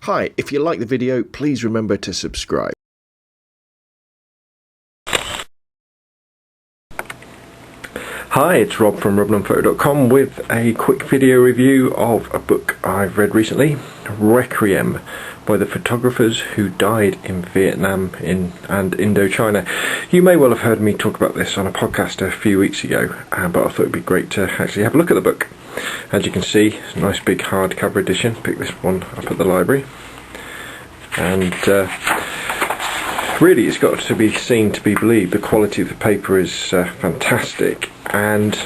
Hi, if you like the video, please remember to subscribe. Hi, it's Rob from robnonphoto.com with a quick video review of a book I've read recently, Requiem, by the photographers who died in Vietnam and Indochina. You may well have heard me talk about this on a podcast a few weeks ago, but I thought it'd be great to actually have a look at the book. As you can see, it's a nice big hardcover edition. Picked this one up at the library, and really it's got to be seen to be believed. The quality of the paper is fantastic, and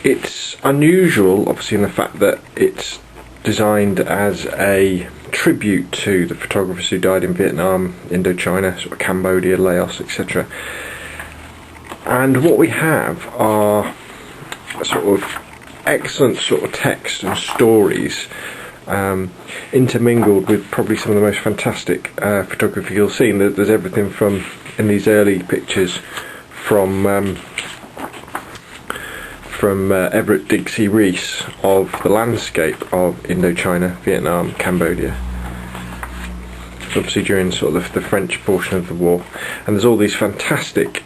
it's unusual obviously in the fact that it's designed as a tribute to the photographers who died in Vietnam, Indochina, sort of Cambodia, Laos, etc. And what we have are sort of excellent sort of text and stories intermingled with probably some of the most fantastic photography you'll see. There's everything from, in these early pictures, from Everett Dixie Rees of the landscape of Indochina, Vietnam, Cambodia, obviously during sort of the French portion of the war. And there's all these fantastic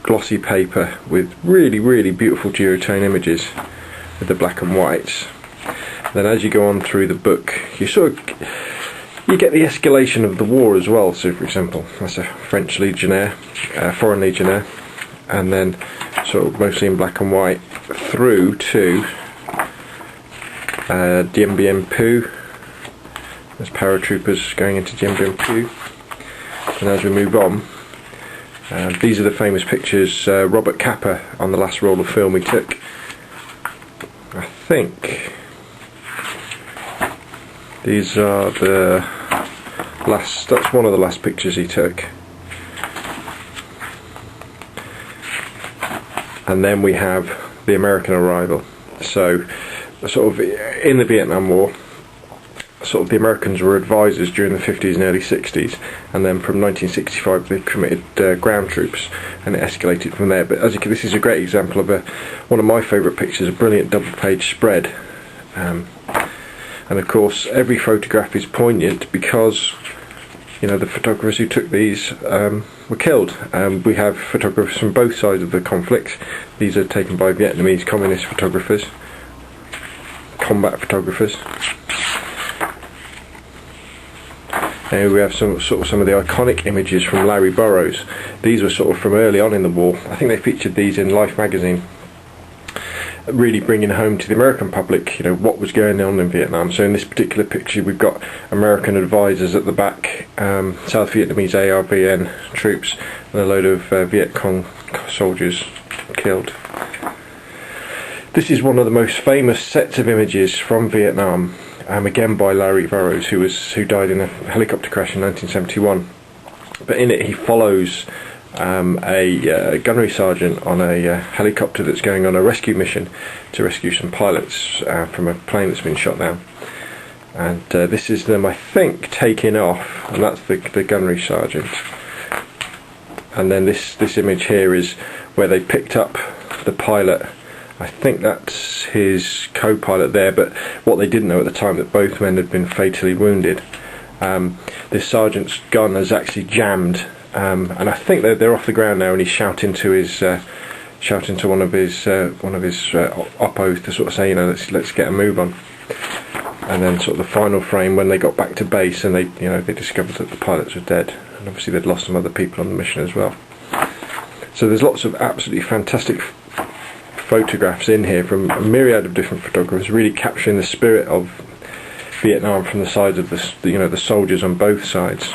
glossy paper with really beautiful duotone images with the black and whites. Then as you go on through the book, you get the escalation of the war as well. So for example, that's a French legionnaire, foreign legionnaire, and then sort of mostly in black and white through to Dien Bien Phu. There's paratroopers going into Dien Bien Phu. And as we move on, these are the famous pictures Robert Capa on the last roll of film he took. I think these are the last, that's one of the last pictures he took. And then we have the American arrival. So sort of in the Vietnam War, sort of the Americans were advisors during the 50s and early 60s, and then from 1965 they committed ground troops, and it escalated from there. But as you can, this is a great example of one of my favourite pictures, a brilliant double-page spread. And of course every photograph is poignant because, you know, the photographers who took these were killed. We have photographers from both sides of the conflict. These are taken by Vietnamese communist photographers, combat photographers. Here we have some of the iconic images from Larry Burroughs. These were sort of from early on in the war. I think they featured these in Life magazine, really bringing home to the American public, you know, what was going on in Vietnam. So in this particular picture we've got American advisors at the back, South Vietnamese ARVN troops, and a load of Viet Cong soldiers killed. This is one of the most famous sets of images from Vietnam, again by Larry Burroughs, who died in a helicopter crash in 1971. But in it he follows a gunnery sergeant on a helicopter that's going on a rescue mission to rescue some pilots from a plane that's been shot down. And this is them, I think, taking off, and that's the gunnery sergeant. And then this image here is where they picked up the pilot. I think that's his co-pilot there, but what they didn't know at the time, that both men had been fatally wounded. This sergeant's gun has actually jammed, and I think they're off the ground now, and he's shouting to one of his oppos to sort of say, you know, let's get a move on. And then sort of the final frame when they got back to base, and they discovered that the pilots were dead, and obviously they'd lost some other people on the mission as well. So there's lots of absolutely fantastic photographs in here from a myriad of different photographers, really capturing the spirit of Vietnam from the side of the soldiers on both sides.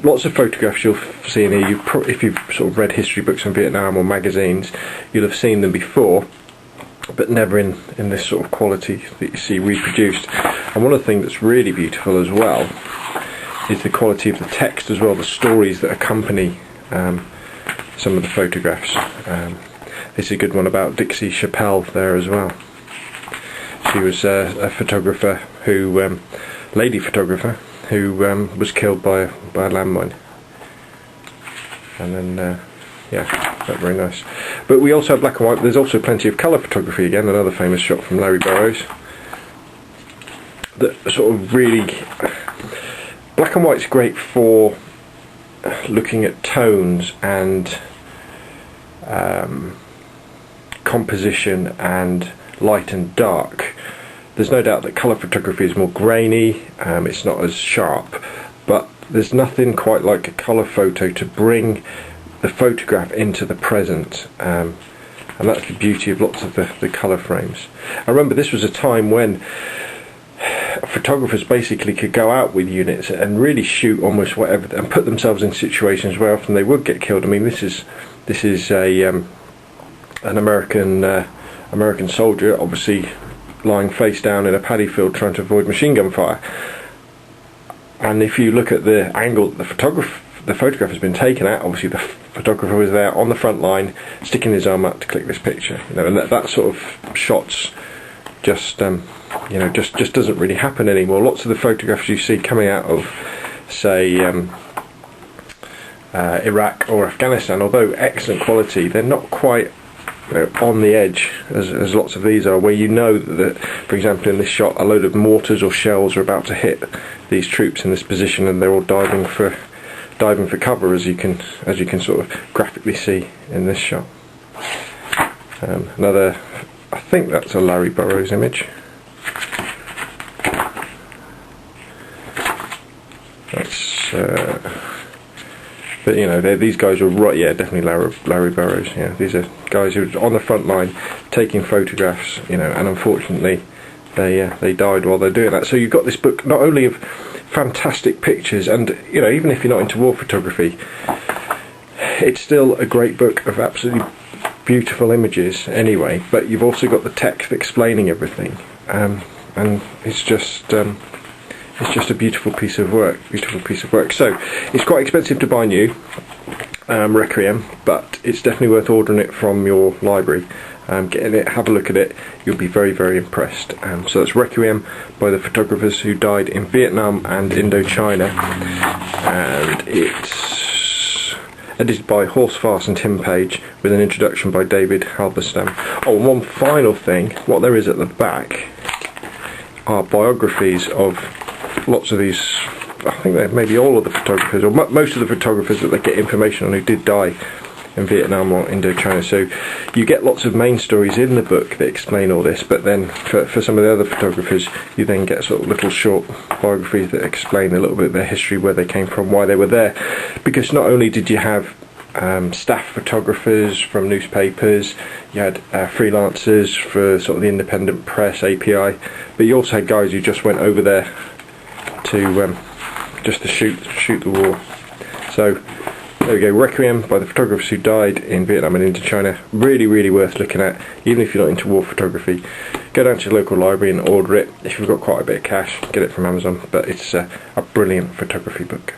Lots of photographs you'll see in here. If you've sort of read history books on Vietnam or magazines, you'll have seen them before, but never in this sort of quality that you see reproduced. And one of the things that's really beautiful as well is the quality of the text as well, the stories that accompany some of the photographs. This is a good one about Dixie Chappelle there as well. She was a photographer lady photographer who was killed by a landmine. And then, yeah, not very nice. But we also have black and white. There's also plenty of colour photography again, another famous shot from Larry Burroughs. that sort of really, black and white's great for looking at tones and composition and light and dark. There's no doubt that colour photography is more grainy, it's not as sharp, but there's nothing quite like a colour photo to bring the photograph into the present, and that's the beauty of lots of the colour frames. I remember this was a time when photographers basically could go out with units and really shoot almost whatever and put themselves in situations where often they would get killed. I mean, this is a an American soldier, obviously lying face down in a paddy field trying to avoid machine gun fire. And if you look at the angle that the photograph has been taken at, obviously the photographer was there on the front line, sticking his arm out to click this picture. You know, and that sort of shots just just doesn't really happen anymore. Lots of the photographs you see coming out of, say, Iraq or Afghanistan, although excellent quality, they're not quite on the edge as lots of these are, where you know that, for example, in this shot, a load of mortars or shells are about to hit these troops in this position, and they're all diving for cover, as you can sort of graphically see in this shot. Another, I think that's a Larry Burrows image. That's but you know, these guys were right. Yeah, definitely Larry Burrows. Yeah, these are guys who were on the front line taking photographs. You know, and unfortunately, they died while they're doing that. So you've got this book not only of fantastic pictures, and you know, even if you're not into war photography, it's still a great book of absolutely beautiful images. Anyway, but you've also got the text explaining everything, and it's just a beautiful piece of work. So it's quite expensive to buy new, Requiem, but it's definitely worth ordering it from your library. Getting it, have a look at it, you'll be very, very impressed. So that's Requiem by the photographers who died in Vietnam and Indochina, and it's edited by Horsefast and Tim Page, with an introduction by David Halberstam. Oh, and one final thing, what there is at the back are biographies of lots of these, I think they're maybe all of the photographers, or most of the photographers that they get information on who did die in Vietnam or Indochina. So you get lots of main stories in the book that explain all this, but then for some of the other photographers you then get sort of little short biographies that explain a little bit of their history, where they came from, why they were there. Because not only did you have staff photographers from newspapers, you had freelancers for sort of the independent press, API, but you also had guys who just went over there to just to shoot the war. So there we go, Requiem by the photographers who died in Vietnam and Indochina. Really, really worth looking at, even if you're not into war photography. Go down to your local library and order it. If you've got quite a bit of cash, get it from Amazon, but it's a brilliant photography book.